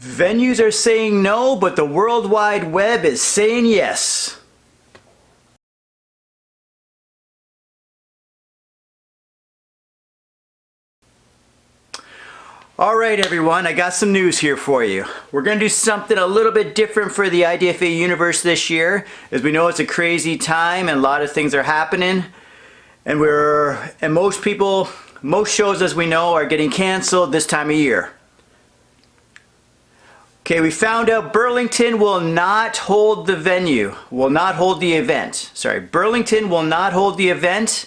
Venues are saying no, but the World Wide Web is saying yes. Alright everyone, I got some news here for you. We're going to do something a little bit different for the IDFA Universe this year. As we know, it's a crazy time and a lot of things are happening. And most shows, as we know, are getting canceled this time of year. Okay, we found out Burlington will not hold the venue, will not hold the event. Sorry, Burlington will not hold the event,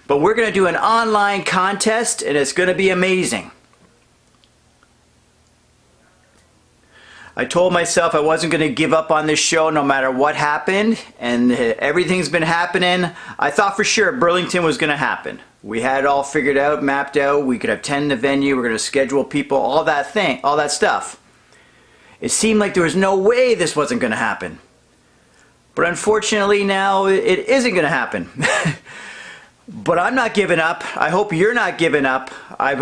but we're going to do an online contest and it's going to be amazing. I told myself I wasn't going to give up on this show no matter what happened, and everyth's been happening. I thought for sure Burlington was going to happen. We had it all figured out, mapped out. We could attend the venue, we're going to schedule people, all that stuff. It seemed like there was no way this wasn't going to happen. But unfortunately now it isn't going to happen. But I'm not giving up. I hope you're not giving up. I'm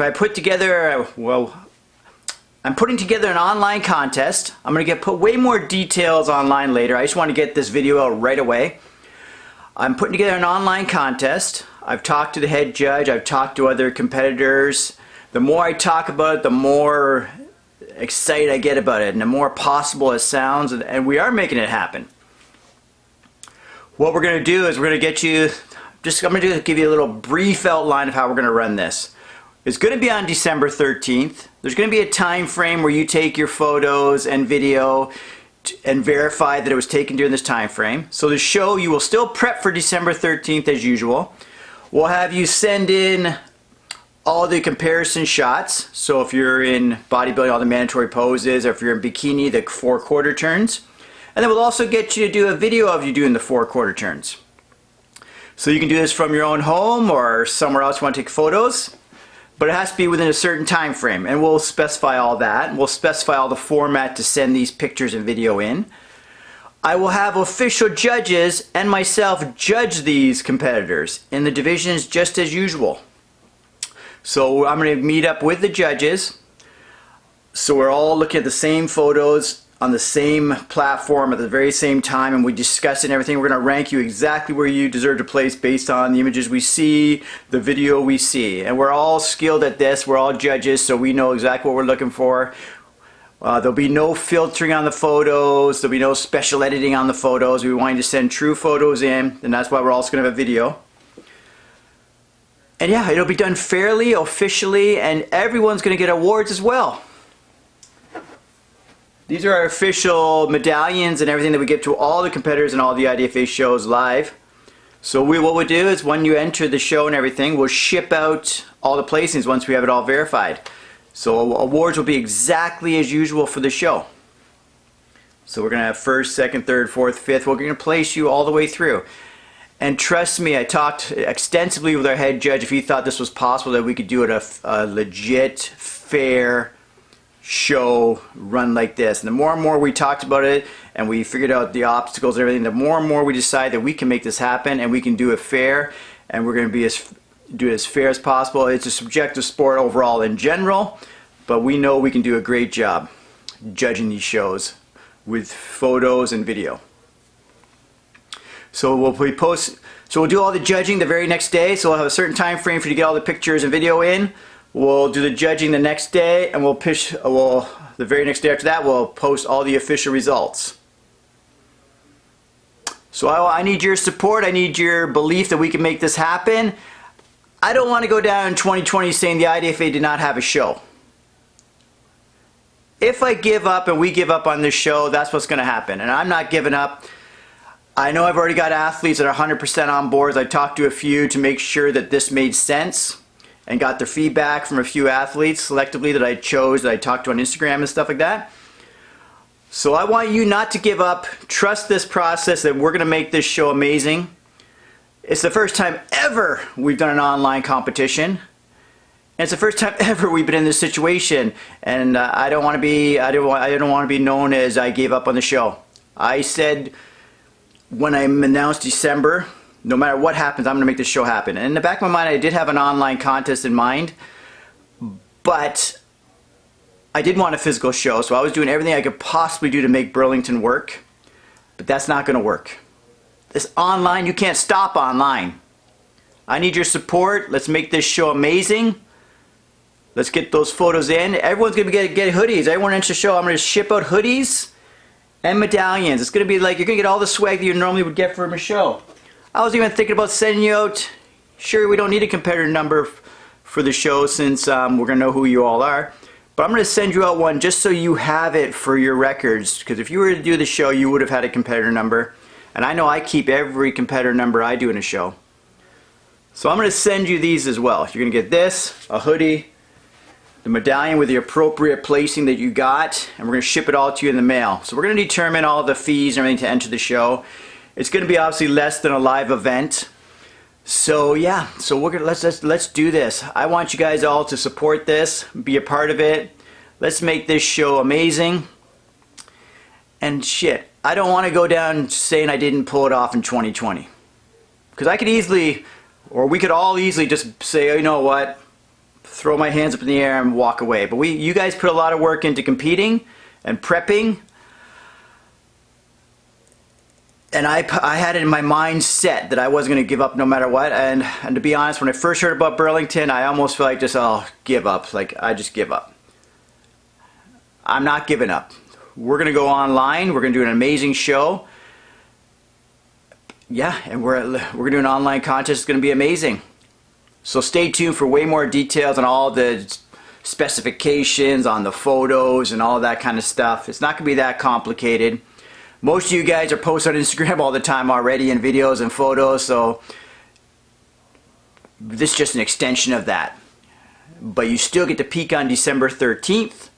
putting together an online contest. I'm going to put way more details online later. I just want to get this video out right away. I'm putting together an online contest. I've talked to the head judge. I've talked to other competitors. The more I talk about it, the more excited I get about it and the more possible it sounds, and we are making it happen. What we're going to do is we're going to get you, I'm going to give you a little brief outline of how we're going to run this. It's going to be on December 13th. There's going to be a time frame where you take your photos and video and verify that it was taken during this time frame. So the show, you will still prep for December 13th as usual. We'll have you send in all the comparison shots. So if you're in bodybuilding, all the mandatory poses, or if you're in bikini, the 4 quarter turns. And then we'll also get you to do a video of you doing the 4 quarter turns. So you can do this from your own home or somewhere else you want to take photos. But it has to be within a certain time frame, and we'll specify all that. We'll specify all the format to send these pictures and video in. I will have official judges and myself judge these competitors in the divisions just as usual. So I'm going to meet up with the judges, so we're all looking at the same photos on the same platform at the very same time, and we discuss it and everything. We're going to rank you exactly where you deserve to place based on the images we see, the video we see. And we're all skilled at this. We're all judges, so we know exactly what we're looking for. There'll be no filtering on the photos. There'll be no special editing on the photos. We want you to send true photos in, and that's why we're also going to have a video. And yeah, it'll be done fairly, officially, and everyone's going to get awards as well. These are our official medallions and everything that we give to all the competitors and all the IDFA shows live. So what we'll do is when you enter the show and everything, we'll ship out all the placings once we have it all verified. So awards will be exactly as usual for the show. So we're going to have first, second, third, fourth, fifth. We're going to place you all the way through. And trust me, I talked extensively with our head judge if he thought this was possible, that we could do it a legit, fair show run like this. And the more and more we talked about it and we figured out the obstacles and everything, the more and more we decide that we can make this happen and we can do it fair, and we're going to do it as fair as possible. It's a subjective sport overall in general, but we know we can do a great job judging these shows with photos and video. So we'll do all the judging the very next day. So we'll have a certain time frame for you to get all the pictures and video in. We'll do the judging the next day, and the very next day after that, we'll post all the official results. So I need your support. I need your belief that we can make this happen. I don't want to go down in 2020 saying the IDFA did not have a show. If I give up and we give up on this show, that's what's going to happen. And I'm not giving up. I know I've already got athletes that are 100% on board. I talked to a few to make sure that this made sense, and got their feedback from a few athletes selectively that I chose, that I talked to on Instagram and stuff like that. So I want you not to give up. Trust this process, that we're going to make this show amazing. It's the first time ever we've done an online competition. And it's the first time ever we've been in this situation. And I don't want to be known as I gave up on the show. I said when I announced December, no matter what happens, I'm going to make this show happen. And in the back of my mind, I did have an online contest in mind, but I did want a physical show, so I was doing everything I could possibly do to make Burlington work, but that's not going to work. This online, you can't stop online. I need your support. Let's make this show amazing. Let's get those photos in. Everyone's going to get hoodies. Everyone enters the show. I'm going to ship out hoodies and medallions. It's going to be like, you're going to get all the swag that you normally would get from a show. I was even thinking about sending you out, sure, we don't need a competitor number for the show since we're going to know who you all are. But I'm going to send you out one just so you have it for your records. Because if you were to do the show, you would have had a competitor number. And I know I keep every competitor number I do in a show. So I'm going to send you these as well. You're going to get this, a hoodie, the medallion with the appropriate placing that you got, and we're going to ship it all to you in the mail. So we're going to determine all the fees and everything to enter the show. It's going to be obviously less than a live event. So yeah, so we're gonna let's do this. I want you guys all to support this, be a part of it. Let's make this show amazing. And shit, I don't want to go down saying I didn't pull it off in 2020. Because I could easily, or we could all easily just say, oh, you know what, throw my hands up in the air and walk away. But you guys put a lot of work into competing and prepping. And I had it in my mind set that I wasn't going to give up no matter what. And to be honest, when I first heard about Burlington, I almost felt like just, oh, give up. Like, I just give up. I'm not giving up. We're going to go online. We're going to do an amazing show. Yeah, and we're going to do an online contest. It's going to be amazing. So stay tuned for way more details on all the specifications, on the photos, and all that kind of stuff. It's not going to be that complicated. Most of you guys are posting on Instagram all the time already in videos and photos, so this is just an extension of that. But you still get to peek on December 13th,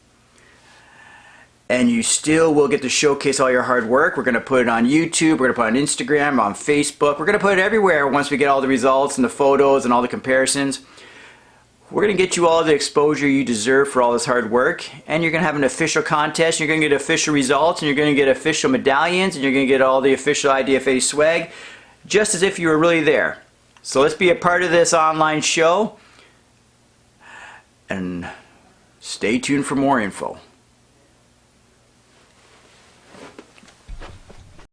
and you still will get to showcase all your hard work. We're going to put it on YouTube, we're going to put it on Instagram, on Facebook. We're going to put it everywhere once we get all the results and the photos and all the comparisons. We're going to get you all the exposure you deserve for all this hard work, and you're going to have an official contest, you're going to get official results, and you're going to get official medallions, and you're going to get all the official IDFA swag, just as if you were really there. So let's be a part of this online show, and stay tuned for more info.